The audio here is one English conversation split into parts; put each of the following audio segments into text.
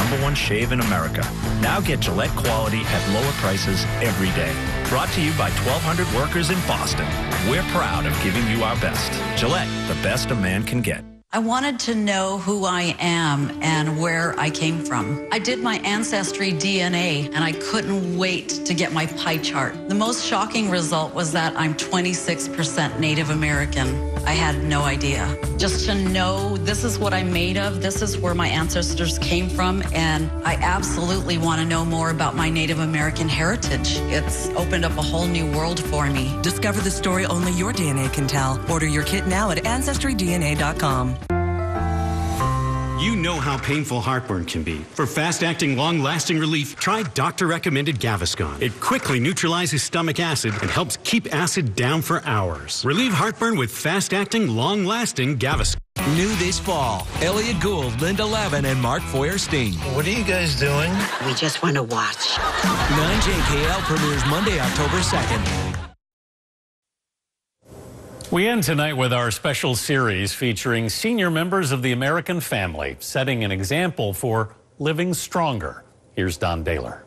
#1 shave in America. Now get Gillette quality at lower prices every day. Brought to you by 1,200 workers in Boston. We're proud of giving you our best. Gillette, the best a man can get. I wanted to know who I am and where I came from. I did my ancestry DNA, and I couldn't wait to get my pie chart. The most shocking result was that I'm 26% Native American. I had no idea. Just to know this is what I'm made of, this is where my ancestors came from, and I absolutely want to know more about my Native American heritage. It's opened up a whole new world for me. Discover the story only your DNA can tell. Order your kit now at AncestryDNA.com. You know how painful heartburn can be. For fast-acting, long-lasting relief, try doctor-recommended Gaviscon. It quickly neutralizes stomach acid and helps keep acid down for hours. Relieve heartburn with fast-acting, long-lasting Gaviscon. New this fall, Elliot Gould, Linda Lavin, and Mark Feuerstein. What are you guys doing? We just want to watch. 9JKL premieres Monday, October 2nd. We end tonight with our special series featuring senior members of the American family, setting an example for living stronger. Here's Don Daler.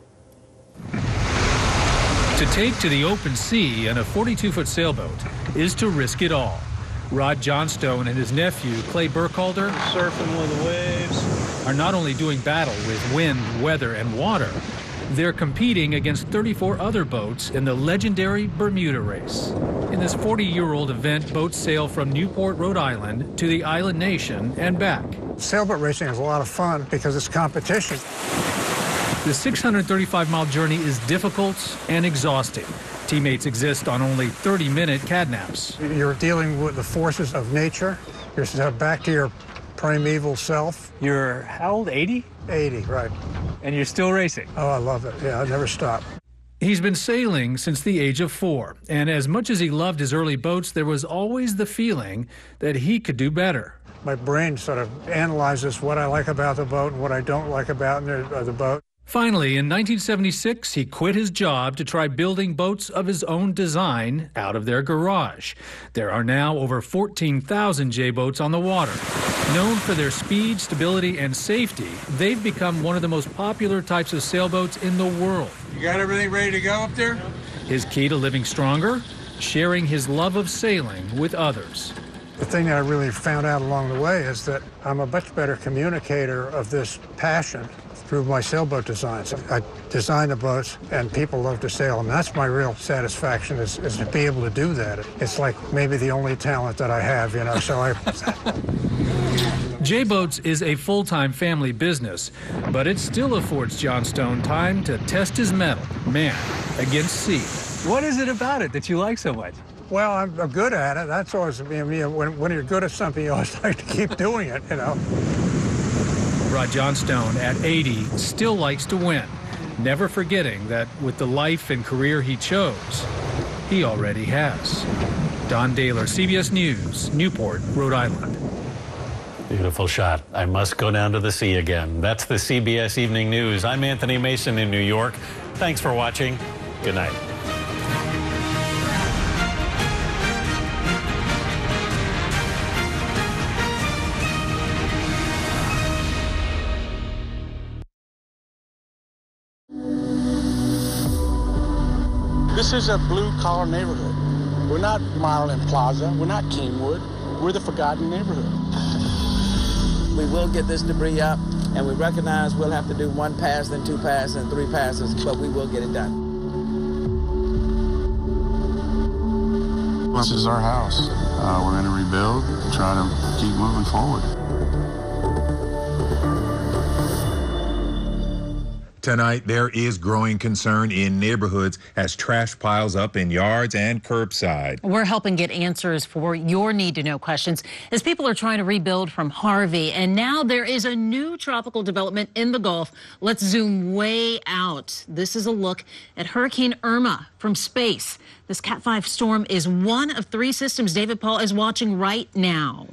To take to the open sea in a 42-foot sailboat is to risk it all. Rod Johnstone and his nephew, Clay Burkhalter, Surfing with the waves. are not only doing battle with wind, weather, and water, they're competing against 34 other boats in the legendary Bermuda Race. In this 40-year-old event, boats sail from Newport, Rhode Island to the island nation and back. Sailboat racing is a lot of fun because it's competition. The 635-mile journey is difficult and exhausting. Teammates exist on only 30-minute cadnaps. You're dealing with the forces of nature. You're back to your primeval self. You're how old, 80? 80, right. And you're still racing? Oh, I love it. Yeah, I never stop. He's been sailing since the age of 4, and as much as he loved his early boats, there was always the feeling that he could do better. My brain sort of analyzes what I like about the boat and what I don't like about the boat. Finally, in 1976, he quit his job to try building boats of his own design out of their garage. There are now over 14,000 J-boats on the water. Known for their speed, stability, and safety, they've become one of the most popular types of sailboats in the world. You got everything ready to go up there? His key to living stronger? Sharing his love of sailing with others. The thing that I really found out along the way is that I'm a much better communicator of this passion through my sailboat designs. I design the boats, and people love to sail, and that's my real satisfaction is to be able to do that. It's like maybe the only talent that I have, you know, so J-Boats is a full-time family business, but it still affords Johnstone time to test his mettle, man against sea. What is it about it that you like so much? Well, I'm good at it. That's always, when you're good at something, you always like to keep doing it, you know. Rod Johnstone, at 80, still likes to win, never forgetting that with the life and career he chose, he already has. Don Daler, CBS News, Newport, Rhode Island. Beautiful shot. I must go down to the sea again. That's the CBS Evening News. I'm Anthony Mason in New York. Thanks for watching. Good night. This is a blue-collar neighborhood. We're not Marlin Plaza. We're not Kingwood. We're the forgotten neighborhood. We will get this debris up, and we recognize we'll have to do 1 pass, then 2 passes, and 3 passes, but we will get it done. This is our house. We're going to rebuild, try to keep moving forward. Tonight, there is growing concern in neighborhoods as trash piles up in yards and curbside. We're helping get answers for your need-to-know questions as people are trying to rebuild from Harvey. And now there is a new tropical development in the Gulf. Let's zoom way out. This is a look at Hurricane Irma from space. This Cat 5 storm is one of 3 systems David Paul is watching right now.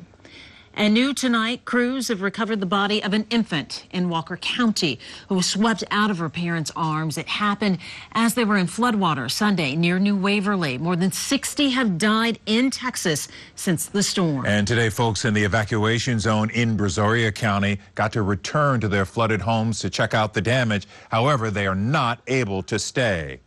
And new tonight, crews have recovered the body of an infant in Walker County who was swept out of her parents' arms. It happened as they were in floodwater Sunday near New Waverly. More than 60 have died in Texas since the storm. And today, folks in the evacuation zone in Brazoria County got to return to their flooded homes to check out the damage. However, they are not able to stay.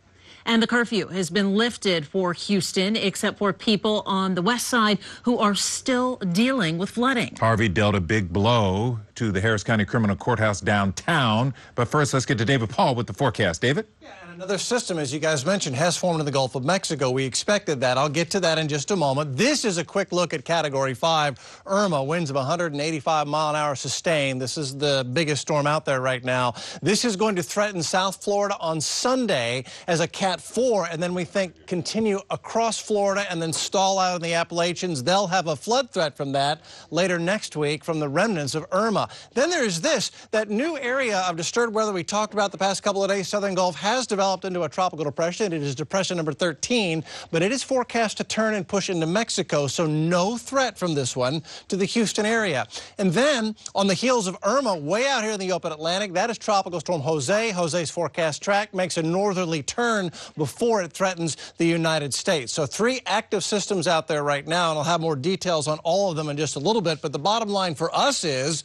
And the curfew has been lifted for Houston, except for people on the west side who are still dealing with flooding. Harvey dealt a big blow to the Harris County Criminal Courthouse downtown. But first, let's get to David Paul with the forecast. David? Yeah, and another system, as you guys mentioned, has formed in the Gulf of Mexico. We expected that. I'll get to that in just a moment. This is a quick look at Category 5. Irma, winds of 185 mile an hour sustained. This is the biggest storm out there right now. This is going to threaten South Florida on Sunday as a Cat 4, and then we think continue across Florida and then stall out in the Appalachians. They'll have a flood threat from that later next week from the remnants of Irma. Then there's that new area of disturbed weather we talked about the past couple of days. Southern Gulf has developed into a tropical depression. It is depression number 13, but it is forecast to turn and push into Mexico, so no threat from this one to the Houston area. And then on the heels of Irma, way out here in the open Atlantic, that is Tropical Storm Jose. Jose's forecast track makes a northerly turn before it threatens the United States. So 3 active systems out there right now, and I'll have more details on all of them in just a little bit. But the bottom line for us is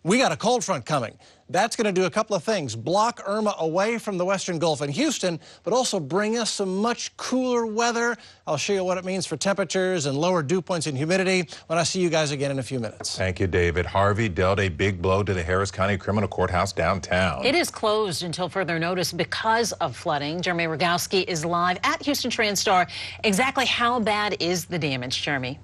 we got a cold front coming. That's going to do a couple of things. Block Irma away from the western Gulf and Houston, but also bring us some much cooler weather. I'll show you what it means for temperatures and lower dew points and humidity when I see you guys again in a few minutes. Thank you, David. Harvey dealt a big blow to the Harris County Criminal Courthouse downtown. It is closed until further notice because of flooding. Jeremy Rogowski is live at Houston TransStar. Exactly how bad is the damage, Jeremy?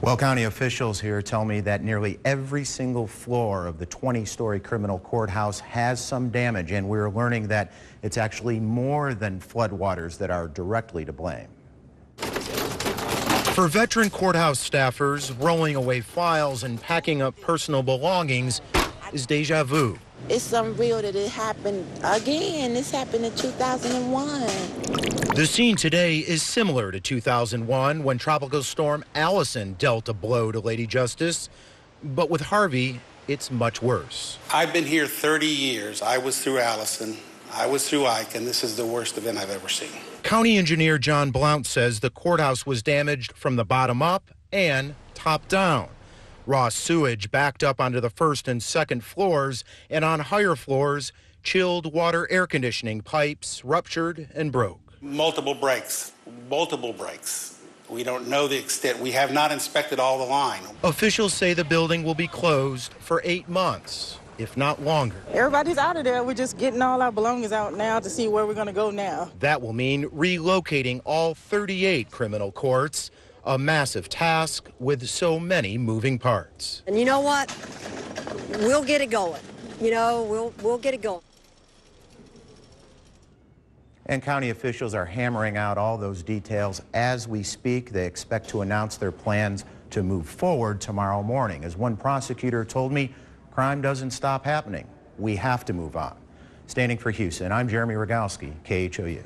Well, county officials here tell me that nearly every single floor of the 20-story criminal courthouse has some damage, and we're learning that it's actually more than floodwaters that are directly to blame. For veteran courthouse staffers, rolling away files and packing up personal belongings is deja vu. It's unreal that it happened again. This happened in 2001. The scene today is similar to 2001 when Tropical Storm Allison dealt a blow to Lady Justice. But with Harvey, it's much worse. I've been here 30 years. I was through Allison. I was through Ike, and this is the worst event I've ever seen. County Engineer John Blount says the courthouse was damaged from the bottom up and top down. Raw sewage backed up onto the first and second floors, and on higher floors, chilled water air conditioning pipes ruptured and broke. Multiple breaks. We don't know the extent. We have not inspected all the line. Officials say the building will be closed for 8 months, if not longer. Everybody's out of there. We're just getting all our belongings out now to see where we're going to go now. That will mean relocating all 38 criminal courts, a massive task with so many moving parts. And you know what? We'll get it going. We'll get it going. And county officials are hammering out all those details as we speak. They expect to announce their plans to move forward tomorrow morning. As one prosecutor told me, crime doesn't stop happening. We have to move on. Standing for Houston, I'm Jeremy Rogowski, KHOU.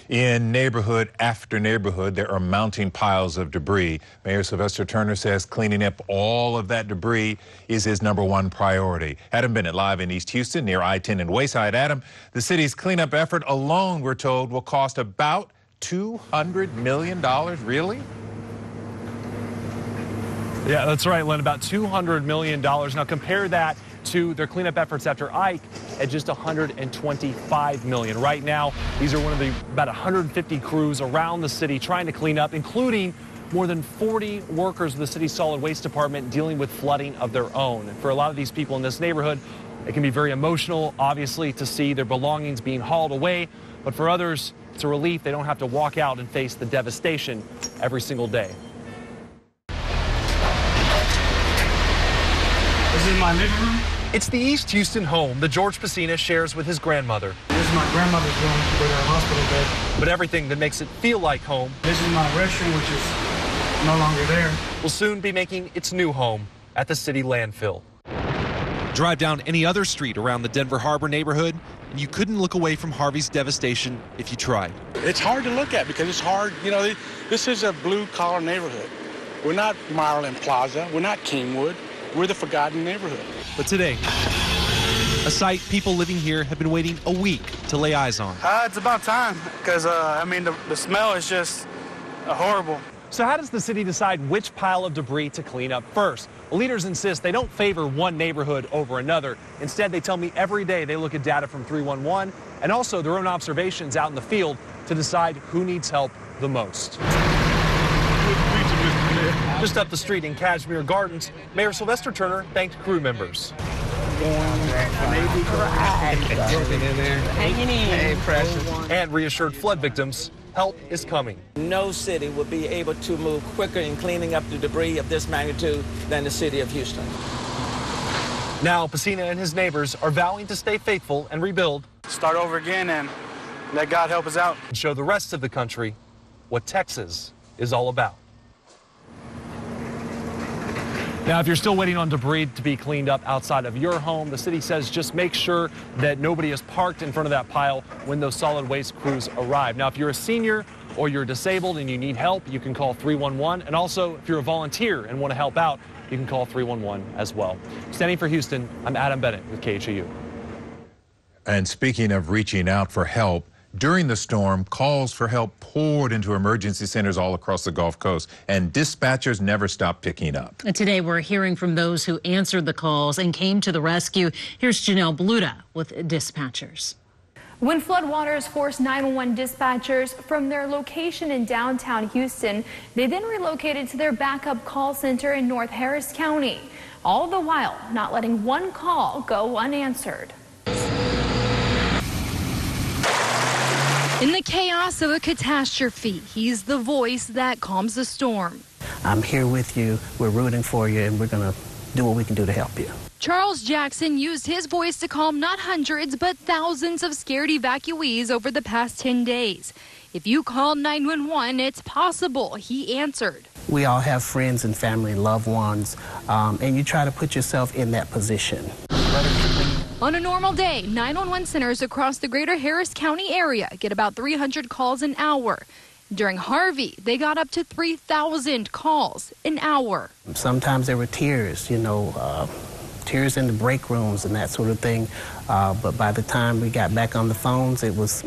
In neighborhood after neighborhood, there are mounting piles of debris. Mayor Sylvester Turner says cleaning up all of that debris is his #1 priority. Adam Bennett live in East Houston near I-10 and Wayside. Adam, the city's cleanup effort alone, we're told, will cost about $200 million. Really? Yeah, that's right, Lynn. About $200 million. Now compare that to their cleanup efforts after Ike at just $125 million. Right now, these are one of the about 150 crews around the city trying to clean up, including more than 40 workers of the city's solid waste department dealing with flooding of their own. And for a lot of these people in this neighborhood, it can be very emotional, obviously, to see their belongings being hauled away. But for others, it's a relief they don't have to walk out and face the devastation every single day. This is my living room. It's the East Houston home that George Pacina shares with his grandmother. This is my grandmother's room with her hospital bed. But everything that makes it feel like home. This is my restroom, which is no longer there. Will soon be making its new home at the city landfill. Drive down any other street around the Denver Harbor neighborhood, and you couldn't look away from Harvey's devastation if you tried. It's hard to look at because it's hard. This is a blue-collar neighborhood. We're not Marlin Plaza. We're not Kingwood. We're the forgotten neighborhood. But today, a site people living here have been waiting a week to lay eyes on. It's about time, because, I mean, the smell is just horrible. So how does the city decide which pile of debris to clean up first? Well, leaders insist they don't favor one neighborhood over another. Instead, they tell me every day they look at data from 311 and also their own observations out in the field to decide who needs help the most. Just up the street in Kashmir Gardens, Mayor Sylvester Turner thanked crew members. Hey, precious. And reassured flood victims help is coming. No city will be able to move quicker in cleaning up the debris of this magnitude than the city of Houston. Now, Pacina and his neighbors are vowing to stay faithful and rebuild. Start over again and let God help us out. And show the rest of the country what Texas is all about. Now, if you're still waiting on debris to be cleaned up outside of your home, the city says just make sure that nobody is parked in front of that pile when those solid waste crews arrive. Now, if you're a senior or you're disabled and you need help, you can call 311. And also, if you're a volunteer and want to help out, you can call 311 as well. Standing for Houston, I'm Adam Bennett with KHOU. And speaking of reaching out for help, during the storm, calls for help poured into emergency centers all across the Gulf Coast, and dispatchers never stopped picking up. And today, we're hearing from those who answered the calls and came to the rescue. Here's Janelle Bluda with dispatchers. When floodwaters forced 911 dispatchers from their location in downtown Houston, they then relocated to their backup call center in North Harris County, all the while not letting one call go unanswered. In the chaos of a catastrophe, he's the voice that calms the storm. I'm here with you, we're rooting for you, and we're going to do what we can do to help you. Charles Jackson used his voice to calm not hundreds, but thousands of scared evacuees over the past 10 days. If you call 911, it's possible, he answered. We all have friends and family, loved ones, and you try to put yourself in that position. On a normal day, 911 centers across the greater Harris County area get about 300 calls an hour. During Harvey, they got up to 3,000 calls an hour. Sometimes there were tears, tears in the break rooms and that sort of thing. But by the time we got back on the phones, it was,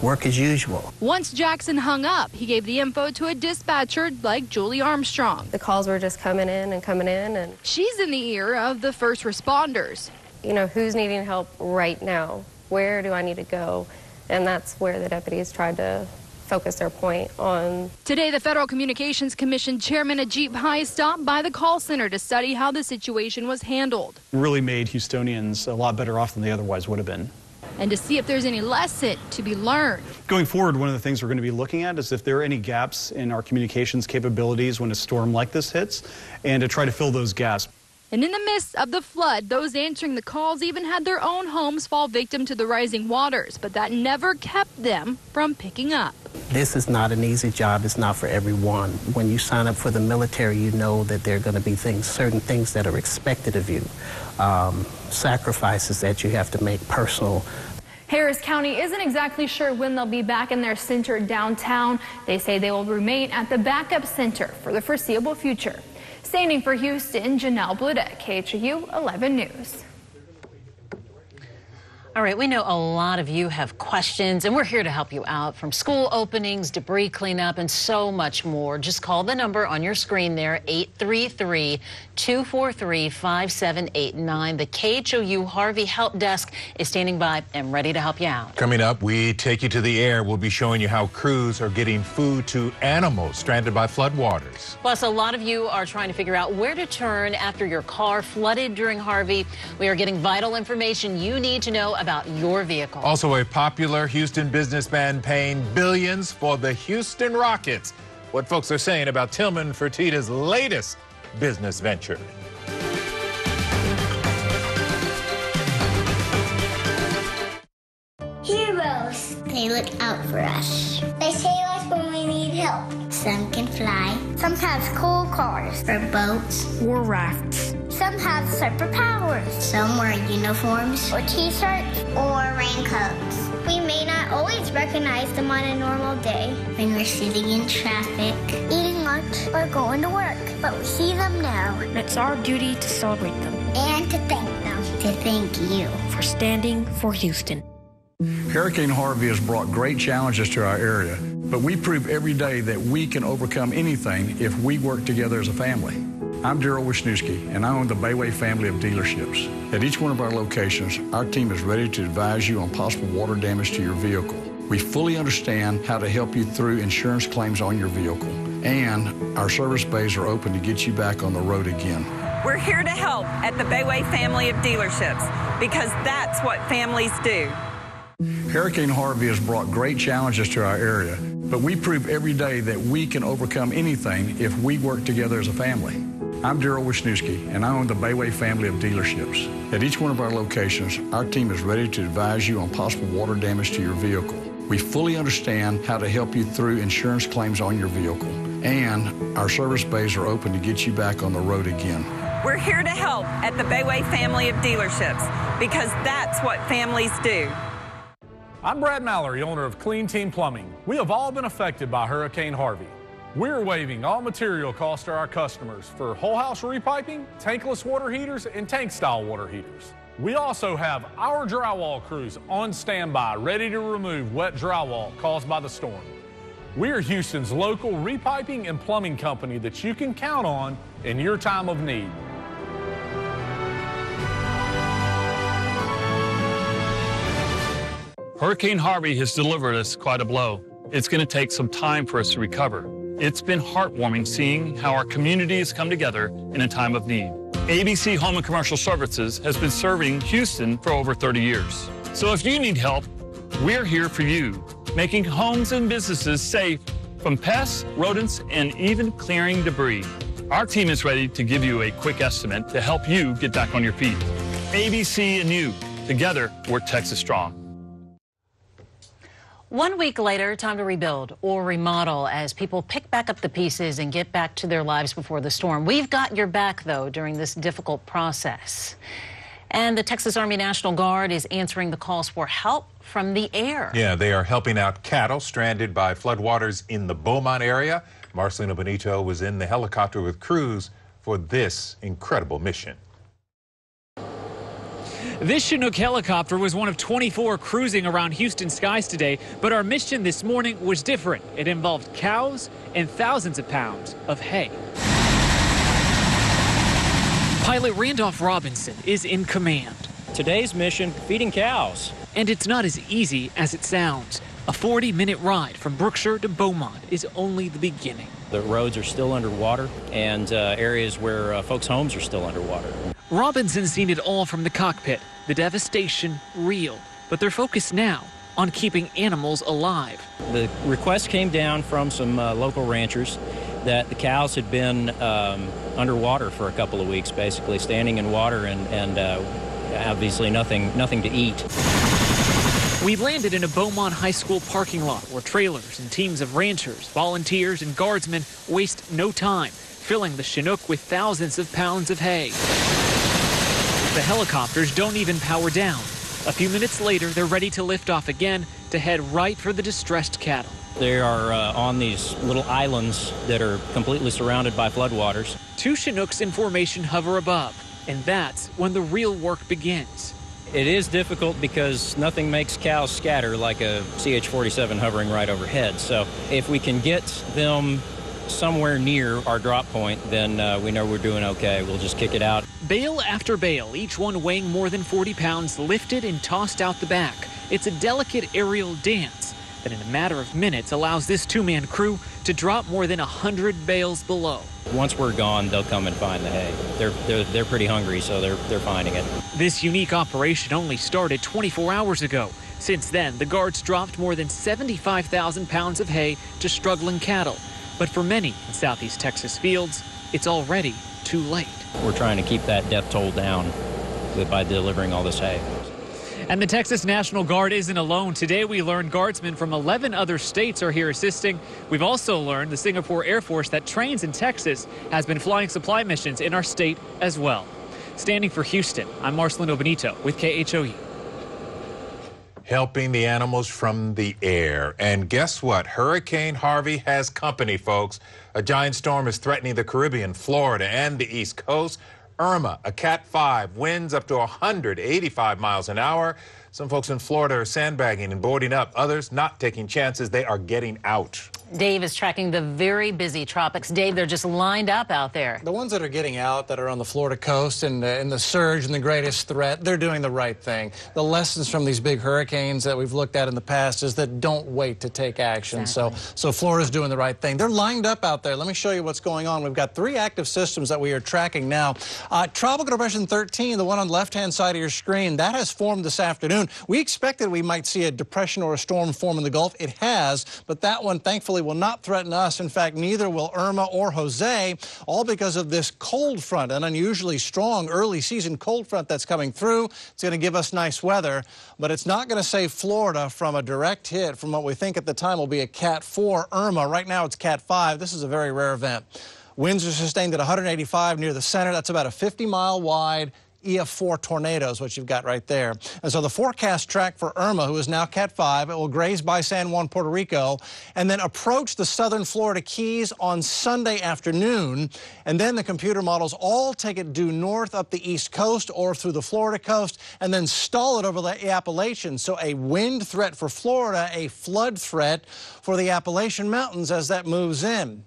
work as usual. Once Jackson hung up, he gave the info to a dispatcher like Julie Armstrong. The calls were just coming in and coming in. And she's in the ear of the first responders. Who's needing help right now? Where do I need to go? And that's where the deputies tried to focus their point on. Today, the Federal Communications Commission Chairman Ajit Pai stopped by the call center to study how the situation was handled. Really made Houstonians a lot better off than they otherwise would have been. And to see if there's any lesson to be learned. Going forward, one of the things we're going to be looking at is if there are any gaps in our communications capabilities when a storm like this hits, and to try to fill those gaps. And in the midst of the flood, those answering the calls even had their own homes fall victim to the rising waters, but that never kept them from picking up. This is not an easy job. It's not for everyone. When you sign up for the military, you know that there are going to be certain things that are expected of you, sacrifices that you have to make personal. Harris County isn't exactly sure when they'll be back in their center downtown. They say they will remain at the backup center for the foreseeable future. Standing for Houston, Janelle Bluda, KHOU 11 News. All right, we know a lot of you have questions, and we're here to help you out, from school openings, debris cleanup, and so much more. Just call the number on your screen there, 833-243-5789. The KHOU Harvey Help Desk is standing by and ready to help you out. Coming up, we take you to the air. We'll be showing you how crews are getting food to animals stranded by floodwaters. Plus, a lot of you are trying to figure out where to turn after your car flooded during Harvey. We are getting vital information you need to know about your vehicle. Also, a popular Houston businessman paying billions for the Houston Rockets. What folks are saying about Tillman Fertitta's latest business venture. Heroes. They look out for us. They save us when we need help. Some can fly. Some have cool cars or boats or rafts. Some have superpowers. Some wear uniforms or t-shirts or raincoats. We may not not always recognize them on a normal day when we're sitting in traffic, eating lunch, or going to work. But we see them now. It's our duty to celebrate them. And to thank them. To thank you. For standing for Houston. Hurricane Harvey has brought great challenges to our area, but we prove every day that we can overcome anything if we work together as a family. I'm Daryl Wisniewski, and I own the Bayway family of dealerships. At each one of our locations, our team is ready to advise you on possible water damage to your vehicle. We fully understand how to help you through insurance claims on your vehicle, and our service bays are open to get you back on the road again. We're here to help at the Bayway family of dealerships, because that's what families do. Hurricane Harvey has brought great challenges to our area, but we prove every day that we can overcome anything if we work together as a family. I'm Daryl Wisniewski, and I own the Bayway family of dealerships. At each one of our locations, our team is ready to advise you on possible water damage to your vehicle. We fully understand how to help you through insurance claims on your vehicle, and our service bays are open to get you back on the road again. We're here to help at the Bayway family of dealerships, because that's what families do. I'm Brad Mallory, owner of Clean Team Plumbing. We have all been affected by Hurricane Harvey. We're waiving all material costs to our customers for whole house repiping, tankless water heaters, and tank style water heaters. We also have our drywall crews on standby, ready to remove wet drywall caused by the storm. We are Houston's local repiping and plumbing company that you can count on in your time of need. Hurricane Harvey has delivered us quite a blow. It's going to take some time for us to recover. It's been heartwarming seeing how our community has come together in a time of need. ABC Home and Commercial Services has been serving Houston for over 30 years. So if you need help, we're here for you, making homes and businesses safe from pests, rodents, and even clearing debris. Our team is ready to give you a quick estimate to help you get back on your feet. ABC and you, together, we're Texas strong. 1 week later, time to rebuild or remodel as people pick back up the pieces and get back to their lives before the storm. We've got your back, though, during this difficult process. And the Texas Army National Guard is answering the calls for help from the air. Yeah, they are helping out cattle stranded by floodwaters in the Beaumont area. Marcelino Benito was in the helicopter with crews for this incredible mission. This Chinook helicopter was one of 24 cruising around Houston skies today, but our mission this morning was different. It involved cows and thousands of pounds of hay. Pilot Randolph Robinson is in command. Today's mission, feeding cows. And it's not as easy as it sounds. A 40-minute ride from Brookshire to Beaumont is only the beginning. The roads are still underwater, and areas where folks' homes are still underwater. Robinson's seen it all from the cockpit. The devastation real, but they're focused now on keeping animals alive. The request came down from some local ranchers that the cows had been underwater for a couple of weeks, basically standing in water and obviously nothing to eat. We've landed in a Beaumont High School parking lot where trailers and teams of ranchers, volunteers, and guardsmen waste no time filling the Chinook with thousands of pounds of hay. The helicopters don't even power down. A few minutes later, they're ready to lift off again to head right for the distressed cattle. They are on these little islands that are completely surrounded by floodwaters. 2 Chinooks in formation hover above, and that's when the real work begins. It is difficult because nothing makes cows scatter like a CH-47 hovering right overhead. So if we can get them somewhere near our drop point, then we know we're doing okay. We'll just kick it out. Bale after bale, each one weighing more than 40 pounds, lifted and tossed out the back. It's a delicate aerial dance that in a matter of minutes allows this 2-man crew to drop more than 100 bales below. Once we're gone, they'll come and find the hay. They're pretty hungry, so they're finding it. This unique operation only started 24 hours ago. Since then, the guards dropped more than 75,000 pounds of hay to struggling cattle. But for many in southeast Texas fields, it's already too late. We're trying to keep that death toll down by delivering all this hay. And the Texas National Guard isn't alone. Today we learned guardsmen from 11 other states are here assisting. We've also learned the Singapore Air Force that trains in Texas has been flying supply missions in our state as well. Standing for Houston, I'm Marcelino Benito with KHOU. helping the animals from the air. And guess what? Hurricane Harvey has company, folks. A giant storm is threatening the Caribbean, Florida, and the East Coast. Irma, a Cat 5, winds up to 185 miles an hour. Some folks in Florida are sandbagging and boarding up. Others not taking chances. They are getting out. Dave is tracking the very busy tropics. Dave, they're just lined up out there. The ones that are getting out, that are on the Florida coast and in the surge and the greatest threat, they're doing the right thing. The lessons from these big hurricanes that we've looked at in the past is that don't wait to take action. Exactly. So Florida's doing the right thing. They're lined up out there. Let me show you what's going on. We've got 3 active systems that we are tracking now. Tropical Depression 13, the one on the left-hand side of your screen, that has formed this afternoon. We expected we might see a depression or a storm form in the Gulf. It has, but that one, thankfully, will not threaten us. In fact, neither will Irma or Jose, all because of this cold front, an unusually strong early season cold front that's coming through. It's going to give us nice weather, but it's not going to save Florida from a direct hit from what we think at the time will be a Cat 4 Irma. Right now it's Cat 5. This is a very rare event. Winds are sustained at 185 near the center. That's about a 50-mile wide EF4 tornado is what you've got right there. And so the forecast track for Irma, who is now Cat 5, it will graze by San Juan, Puerto Rico, and then approach the southern Florida Keys on Sunday afternoon. And then the computer models all take it due north up the East Coast or through the Florida coast and then stall it over the Appalachians. So a wind threat for Florida, a flood threat for the Appalachian Mountains as that moves in.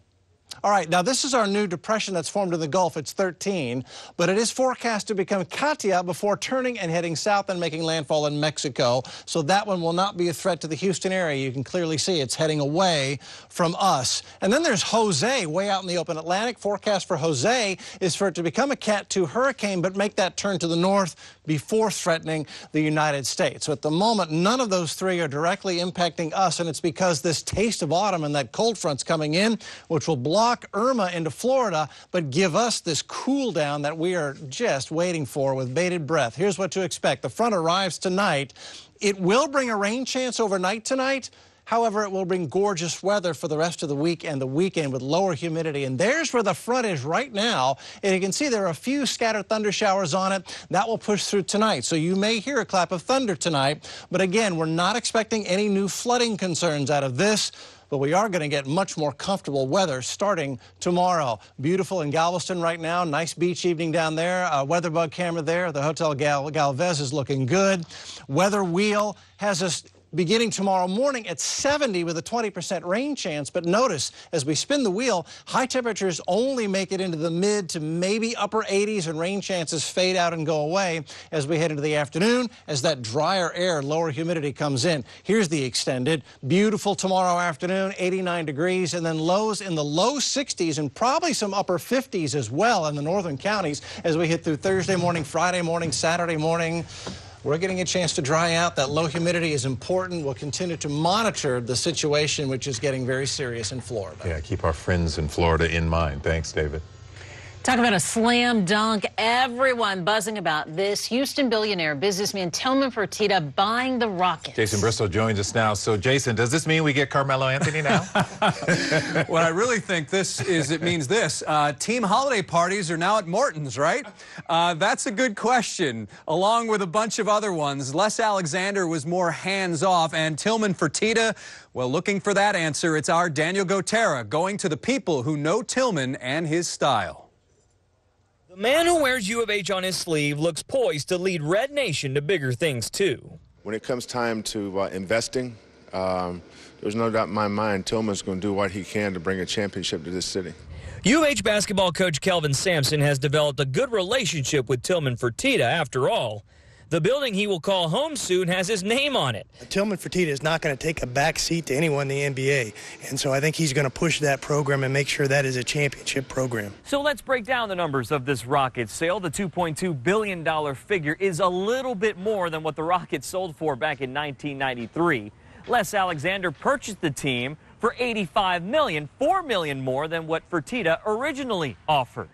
All right, now this is our new depression that's formed in the Gulf. It's 13, but it is forecast to become Katia before turning and heading south and making landfall in Mexico. So that one will not be a threat to the Houston area. You can clearly see it's heading away from us. And then there's Jose way out in the open Atlantic. Forecast for Jose is for it to become a Cat 2 hurricane, but make that turn to the north before threatening the United States. So at the moment, none of those 3 are directly impacting us, and it's because this taste of autumn and that cold front's coming in, which will block Irma into Florida, but give us this cool down that we are just waiting for with bated breath. Here's what to expect. The front arrives tonight. It will bring a rain chance overnight tonight. However, it will bring gorgeous weather for the rest of the week and the weekend with lower humidity. And there's where the front is right now. And you can see there are a few scattered thunder showers on it. That will push through tonight. So you may hear a clap of thunder tonight. But again, we're not expecting any new flooding concerns out of this. But we are going to get much more comfortable weather starting tomorrow. Beautiful in Galveston right now. Nice beach evening down there. Weather bug camera there. The Hotel Galvez is looking good. Weather wheel has us beginning tomorrow morning at 70 with a 20% rain chance. But notice, as we spin the wheel, high temperatures only make it into the mid to maybe upper 80s, and rain chances fade out and go away as we head into the afternoon as that drier air, lower humidity comes in. Here's the extended. Beautiful tomorrow afternoon, 89 degrees, and then lows in the low 60s and probably some upper 50s as well in the northern counties as we hit through Thursday morning, Friday morning, Saturday morning. We're getting a chance to dry out. That low humidity is important. We'll continue to monitor the situation, which is getting very serious in Florida. Yeah, keep our friends in Florida in mind. Thanks, David. Talk about a slam dunk. Everyone buzzing about this. Houston billionaire businessman Tillman Fertitta buying the Rockets. Jason Bristol joins us now. So, Jason, does this mean we get Carmelo Anthony now? What I really think it means this. Team holiday parties are now at Morton's, right? That's a good question. Along with a bunch of other ones, Les Alexander was more hands-off, and Tillman Fertitta, well, looking for that answer, it's our Daniel Gotera going to the people who know Tillman and his style. The man who wears U of H on his sleeve looks poised to lead Red Nation to bigger things, too. When it comes time to investing, there's no doubt in my mind Tillman's going to do what he can to bring a championship to this city. U of H basketball coach Kelvin Sampson has developed a good relationship with Tillman Fertitta. After all, the building he will call home soon has his name on it. Tillman Fertitta is not going to take a back seat to anyone in the NBA, and so I think he's going to push that program and make sure that is a championship program. So let's break down the numbers of this Rockets sale. The $2.2 billion figure is a little bit more than what the Rockets sold for back in 1993. Les Alexander purchased the team for $85 million, $4 million more than what Fertitta originally offered.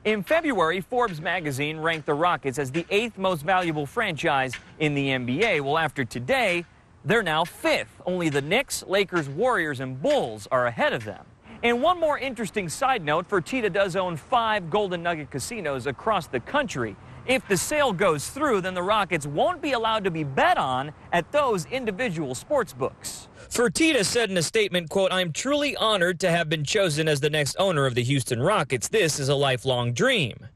In February, Forbes magazine ranked the Rockets as the 8th most valuable franchise in the NBA. Well, after today, they're now 5th. Only the Knicks, Lakers, Warriors, and Bulls are ahead of them. And one more interesting side note, Fertitta does own 5 Golden Nugget casinos across the country. If the sale goes through, then the Rockets won't be allowed to be bet on at those individual sports books. Fertitta said in a statement, quote, "I'm truly honored to have been chosen as the next owner of the Houston Rockets. This is a lifelong dream."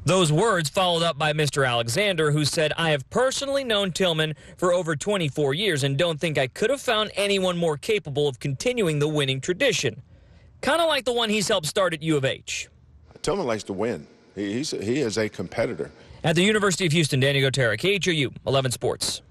Those words followed up by Mr. Alexander, who said, "I have personally known Tillman for over 24 years and don't think I could have found anyone more capable of continuing the winning tradition." Kind of like the one he's helped start at U of H. Tillman likes to win. He is a competitor. At the University of Houston, Danny Gotera, KHOU 11 Sports.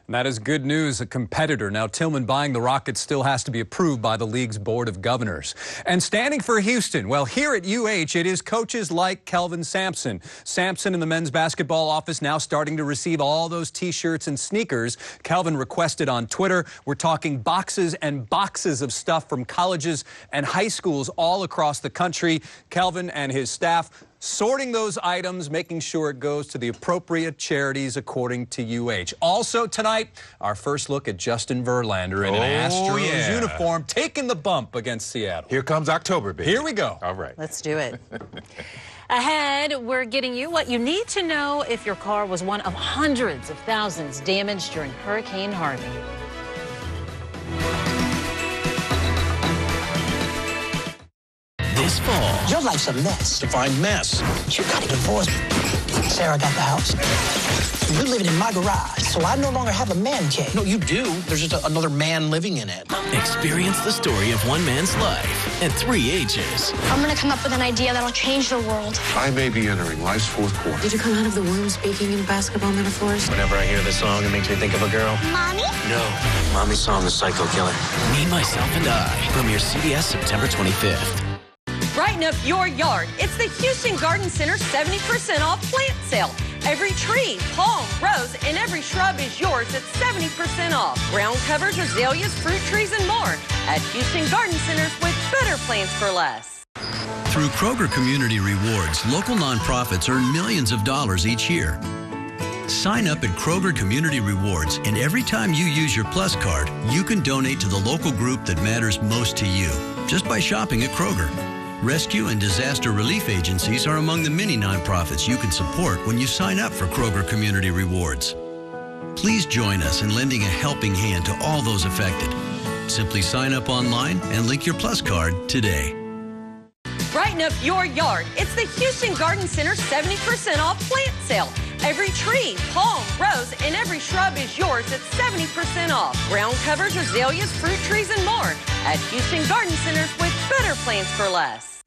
And that is good news, a competitor. Now, Tillman buying the Rockets still has to be approved by the league's Board of Governors. And standing for Houston, well, here at UH, it is coaches like Kelvin Sampson. Sampson in the men's basketball office now starting to receive all those T-shirts and sneakers Kelvin requested on Twitter. We're talking boxes and boxes of stuff from colleges and high schools all across the country. Kelvin and his staff sorting those items, making sure it goes to the appropriate charities according to UH. Also tonight, our first look at Justin Verlander in an Astros uniform, taking the bump against Seattle. Here comes October, baby. Here we go. All right. Let's do it. Ahead, we're getting you what you need to know if your car was one of hundreds of thousands damaged during Hurricane Harvey. This fall, your life's a mess. Define mess. You got a divorce. Sarah got the house. You're living in my garage, so I no longer have a man cave. No, you do. There's just another man living in it. Experience the story of one man's life at 3 ages. I'm gonna come up with an idea that'll change the world. I may be entering life's fourth quarter. Did you come out of the womb speaking in basketball metaphors? Whenever I hear this song, it makes me think of a girl. Mommy? No. Mommy's song is Psycho Killer. Me, Myself, and I. Premiere CBS September 25th. Brighten up your yard. It's the Houston Garden Center 70% off plant sale. Every tree, palm, rose, and every shrub is yours at 70% off. Ground covers, azaleas, fruit trees, and more at Houston Garden Centers with better plants for less. Through Kroger Community Rewards, local nonprofits earn millions of dollars each year. Sign up at Kroger Community Rewards, and every time you use your Plus card, you can donate to the local group that matters most to you, just by shopping at Kroger. Rescue and disaster relief agencies are among the many nonprofits you can support when you sign up for Kroger Community Rewards. Please join us in lending a helping hand to all those affected. Simply sign up online and link your Plus card today. Brighten up your yard. It's the Houston Garden Center 70% off plant sale. Every tree, palm, rose, and every shrub is yours at 70% off. Ground covers, azaleas, fruit trees, and more at Houston Garden Centers with better plants for less.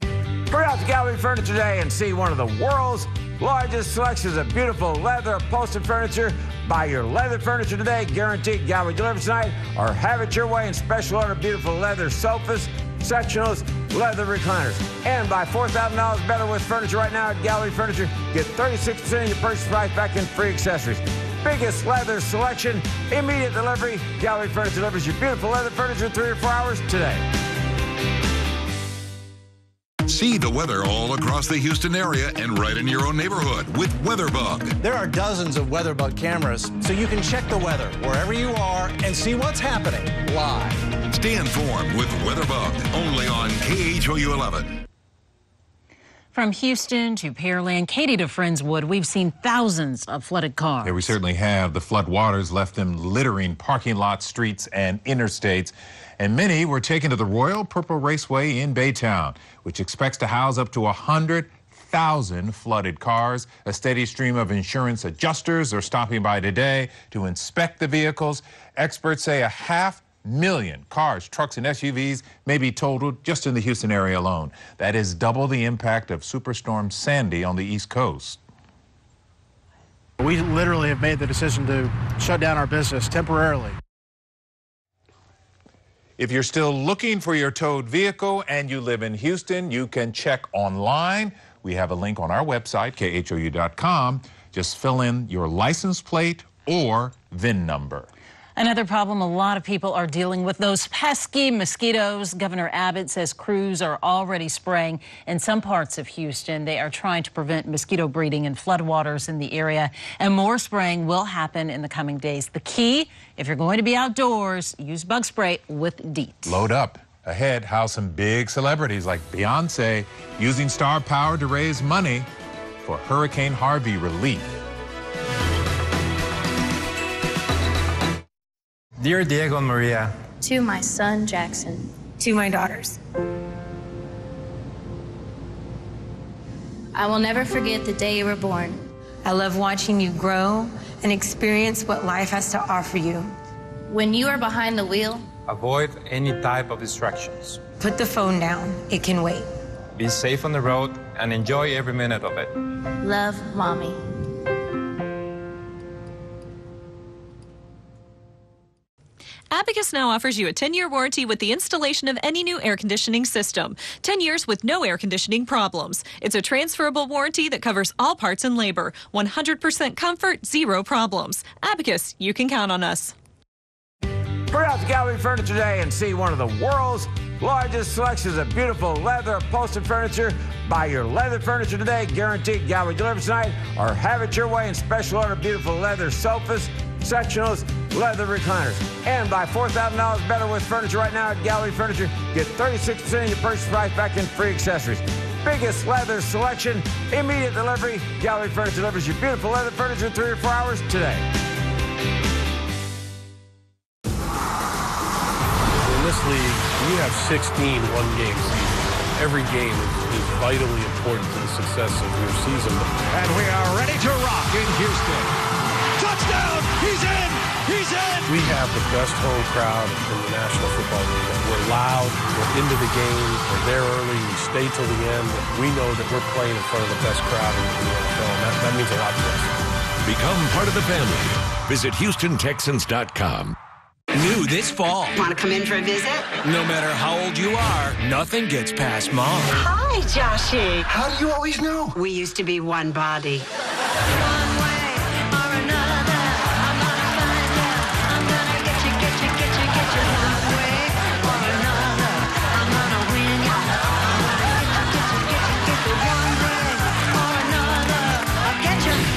Hurry out to Gallery Furniture today and see one of the world's largest selections of beautiful leather upholstered furniture. Buy your leather furniture today, guaranteed Gallery delivers tonight, or have it your way in special order beautiful leather sofas, sectionals, leather recliners. And buy $4,000 better with furniture right now at Gallery Furniture. Get 36% of your purchase price back in free accessories. Biggest leather selection, immediate delivery. Gallery Furniture delivers your beautiful leather furniture in 3 or 4 hours today. See the weather all across the Houston area and right in your own neighborhood with WeatherBug. There are dozens of WeatherBug cameras, so you can check the weather wherever you are and see what's happening live. Stay informed with WeatherBug, only on KHOU 11. From Houston to Pearland, Katie to Friendswood, we've seen thousands of flooded cars. Yeah, we certainly have. The flood waters left them littering parking lots, streets, and interstates. And many were taken to the Royal Purple Raceway in Baytown, which expects to house up to 100,000 flooded cars. A steady stream of insurance adjusters are stopping by today to inspect the vehicles. Experts say 500,000 cars, trucks, and SUVs may be totaled just in the Houston area alone. That is double the impact of Superstorm Sandy on the East Coast. We literally have made the decision to shut down our business temporarily. If you're still looking for your towed vehicle and you live in Houston, you can check online. We have a link on our website, KHOU.com. Just fill in your license plate or VIN number. Another problem a lot of people are dealing with, those pesky mosquitoes. Governor Abbott says crews are already spraying in some parts of Houston. They are trying to prevent mosquito breeding in floodwaters in the area, and more spraying will happen in the coming days. The key, if you're going to be outdoors, use bug spray with DEET. Load up. Ahead, how some big celebrities like Beyonce using star power to raise money for Hurricane Harvey relief. Dear Diego and Maria. To my son, Jackson. To my daughters. I will never forget the day you were born. I love watching you grow and experience what life has to offer you. When you are behind the wheel, Avoid any type of distractions. Put the phone down. It can wait. Be safe on the road and enjoy every minute of it. love, Mommy. Abacus now offers you a 10-year warranty with the installation of any new air conditioning system. 10 years with no air conditioning problems. It's a transferable warranty that covers all parts and labor. 100% comfort, 0 problems. Abacus, you can count on us. Hurry out to Gallery Furniture today and see one of the world's largest selections of beautiful leather upholstered furniture. Buy your leather furniture today, guaranteed gallery delivered tonight, or have it your way in special order beautiful leather sofas, sectionals, leather recliners. And buy $4,000 better with furniture right now at Gallery Furniture. Get 36% of your purchase price back in free accessories. Biggest leather selection, immediate delivery. Gallery Furniture delivers your beautiful leather furniture in 3 or 4 hours today. In this league, we have 16 one-game seasons. Every game is vitally important to the success of your season. And we are ready to rock in Houston. Touchdown! He's in! He's in! We have the best home crowd in the National Football League. We're loud, we're into the game, we're there early, we stay till the end. We know that we're playing in front of the best crowd in the NFL, and that means a lot to us. Become part of the family. Visit HoustonTexans.com. New this fall. Want to come in for a visit? No matter how old you are, nothing gets past Mom. Hi, Joshy. How do you always know? We used to be one body.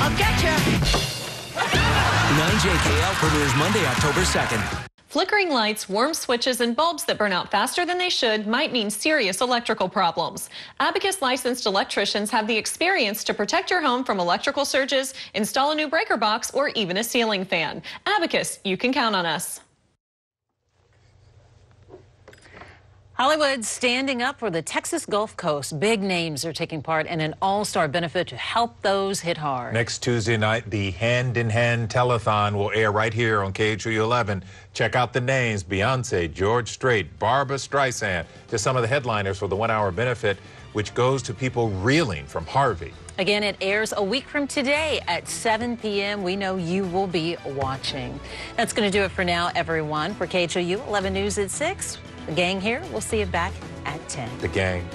I'll get you. 9JKL premieres Monday, October 2nd. Flickering lights, worm switches, and bulbs that burn out faster than they should might mean serious electrical problems. Abacus licensed electricians have the experience to protect your home from electrical surges, install a new breaker box, or even a ceiling fan. Abacus, you can count on us. Hollywood standing up for the Texas Gulf Coast. Big names are taking part in an all-star benefit to help those hit hard. Next Tuesday night, the Hand in Hand Telethon will air right here on KHOU 11. Check out the names: Beyonce, George Strait, Barbra Streisand. Just some of the headliners for the one-hour benefit, which goes to people reeling from Harvey. Again, it airs a week from today at 7 p.m. We know you will be watching. That's going to do it for now, everyone. For KHOU 11 News at 6. The gang here. We'll see you back at 10. The gang.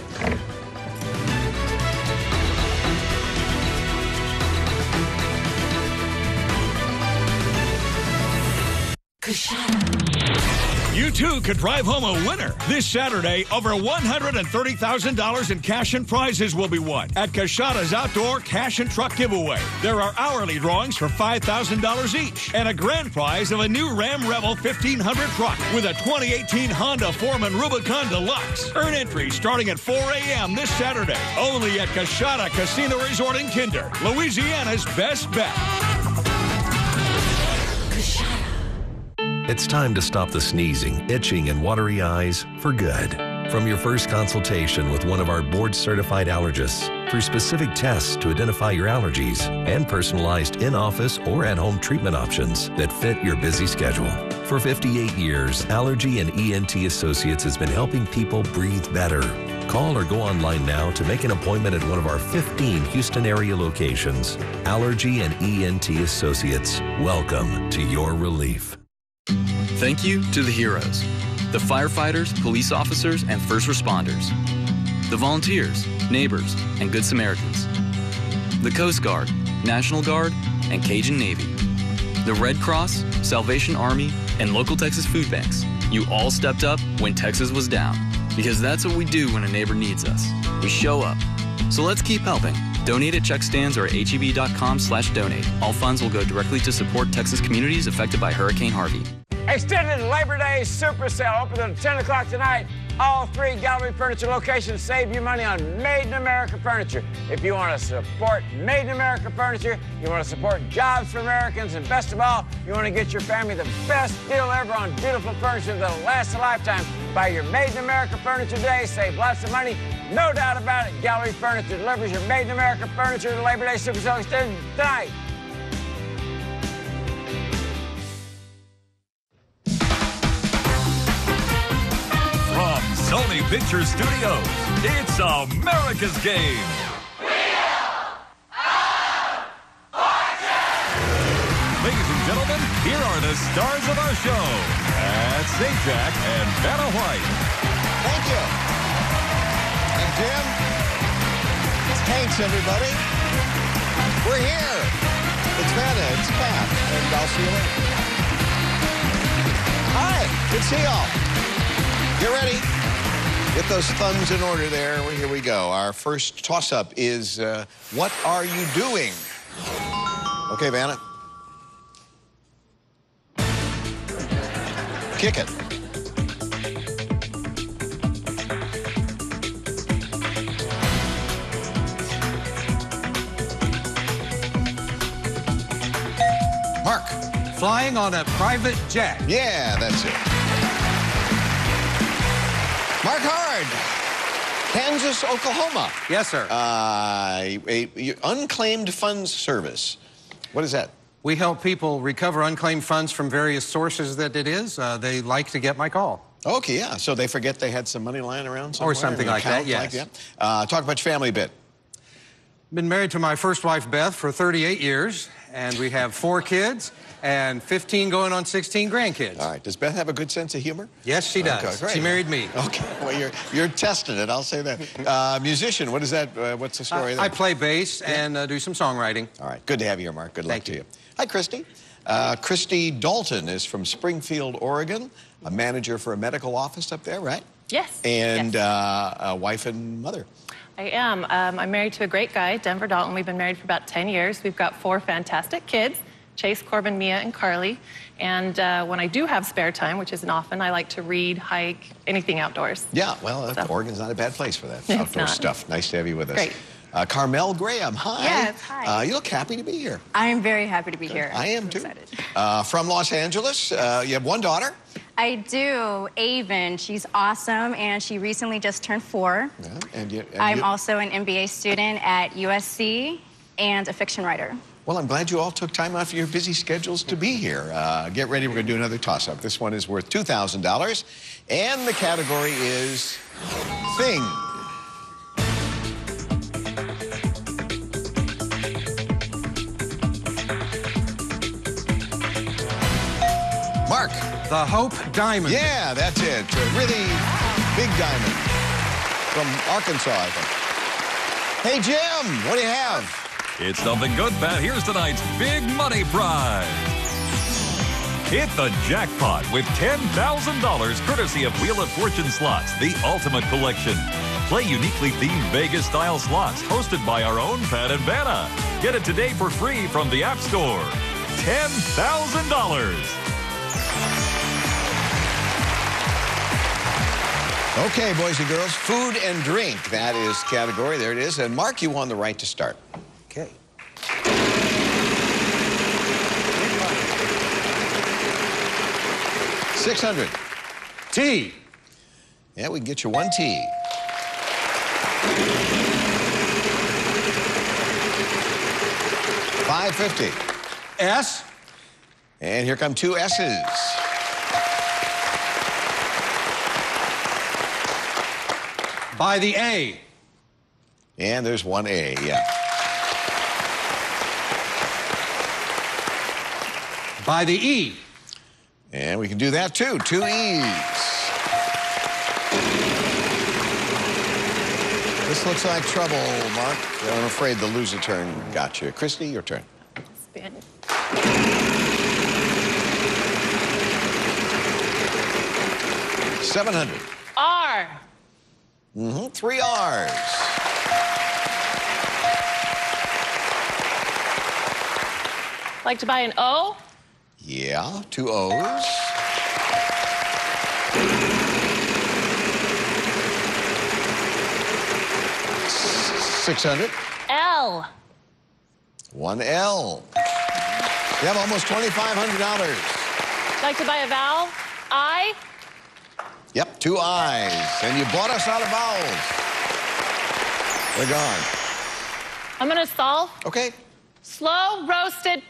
You too could drive home a winner. This Saturday, over $130,000 in cash and prizes will be won at KHOU's Outdoor Cash and Truck Giveaway. There are hourly drawings for $5,000 each and a grand prize of a new Ram Rebel 1500 truck with a 2018 Honda Foreman Rubicon Deluxe. Earn entries starting at 4 a.m. this Saturday, only at KHOU Casino Resort in Kinder, Louisiana's best bet. It's time to stop the sneezing, itching, and watery eyes for good. From your first consultation with one of our board-certified allergists, through specific tests to identify your allergies, and personalized in-office or at-home treatment options that fit your busy schedule. For 58 years, Allergy and ENT Associates has been helping people breathe better. Call or go online now to make an appointment at one of our 15 Houston area locations. Allergy and ENT Associates, welcome to your relief. Thank you to the heroes, the firefighters, police officers, and first responders, the volunteers, neighbors, and Good Samaritans, the Coast Guard, National Guard, and Cajun Navy, the Red Cross, Salvation Army, and local Texas food banks. You all stepped up when Texas was down, because that's what we do when a neighbor needs us. We show up. So let's keep helping. Donate at check stands or at HEB.com/donate. All funds will go directly to support Texas communities affected by Hurricane Harvey. Extended Labor Day Super Sale open until 10 o'clock tonight. All 3 Gallery Furniture locations save you money on Made in America furniture. If you want to support Made in America furniture, you want to support jobs for Americans, and best of all, you want to get your family the best deal ever on beautiful furniture that'll last a lifetime. Buy your Made in America furniture today, save lots of money, no doubt about it. Gallery Furniture delivers your Made in America furniture to Labor Day Super Sale extended tonight. From Sony Pictures Studios, it's America's Game. Ladies and gentlemen, here are the stars of our show. That's St. Jack and Vanna White. Thank you. And Jim, thanks everybody. We're here. It's Vanna, it's Pat, and I'll see you later. Hi, good to see y'all. Get ready. Get those thumbs in order there. Well, here we go. Our first toss-up is, what are you doing? Okay, Vanna. Kick it. Mark. Flying on a private jet. Yeah, that's it. Mark Hard. Kansas, Oklahoma. Yes, sir. Unclaimed funds service. What is that? We help people recover unclaimed funds from various sources that it is. They like to get my call. Okay, yeah. So they forget they had some money lying around somewhere? Or something like that, yes. Talk about your family a bit. Been married to my first wife, Beth, for 38 years, and we have 4 kids and 15 going on 16 grandkids. All right. Does Beth have a good sense of humor? Yes, she does. Okay, great. She married me. Okay. Well, you're testing it. I'll say that. Musician. What is that? What's the story there? I play bass and do some songwriting. All right. Good to have you here, Mark. Good luck to you. Hi, Christy. Christy Dalton is from Springfield, Oregon, a manager for a medical office up there, right? Yes. And yes. A wife and mother. I am. I'm married to a great guy, Denver Dalton. We've been married for about 10 years. We've got 4 fantastic kids, Chase, Corbin, Mia, and Carly. And when I do have spare time, which isn't often, I like to read, hike, anything outdoors. Yeah, well, Oregon's not a bad place for that outdoor stuff. Nice to have you with us. Great. Carmel Graham, hi. Yes, hi. You look happy to be here. I am very happy to be here. I am too. Excited. From Los Angeles, you have one daughter. I do. Avon, she's awesome, and she recently just turned 4. Yeah, and I'm also an MBA student at USC and a fiction writer. Well, I'm glad you all took time off your busy schedules to be here. Get ready, we're going to do another toss-up. This one is worth $2,000, and the category is Thing. Mark. The Hope Diamond. Yeah, that's it. A really big diamond from Arkansas, I think. Hey, Jim, what do you have? It's something good, Pat. Here's tonight's big money prize. Hit the jackpot with $10,000 courtesy of Wheel of Fortune slots, the ultimate collection. Play uniquely themed Vegas-style slots hosted by our own Pat and Vanna. Get it today for free from the App Store. $10,000. Okay, boys and girls, food and drink. That is category. There it is. And Mark, you won the right to start. Okay. $600. T. Yeah, we can get you 1 T. $550. S. And here come 2 S's. By the A. And there's 1 A, yeah. By the E. And we can do that too. 2 E's. This looks like trouble, Mark. I'm afraid the loser turn got you. Christy, your turn. Spin. $700. R. 3 R's. Like to buy an O? Yeah, 2 O's. 600. L. 1L. You have almost $2,500. Like to buy a vowel? I. Yep, 2 I's. And you bought us out of vowels. They're gone. I'm going to solve. Okay. Slow roasted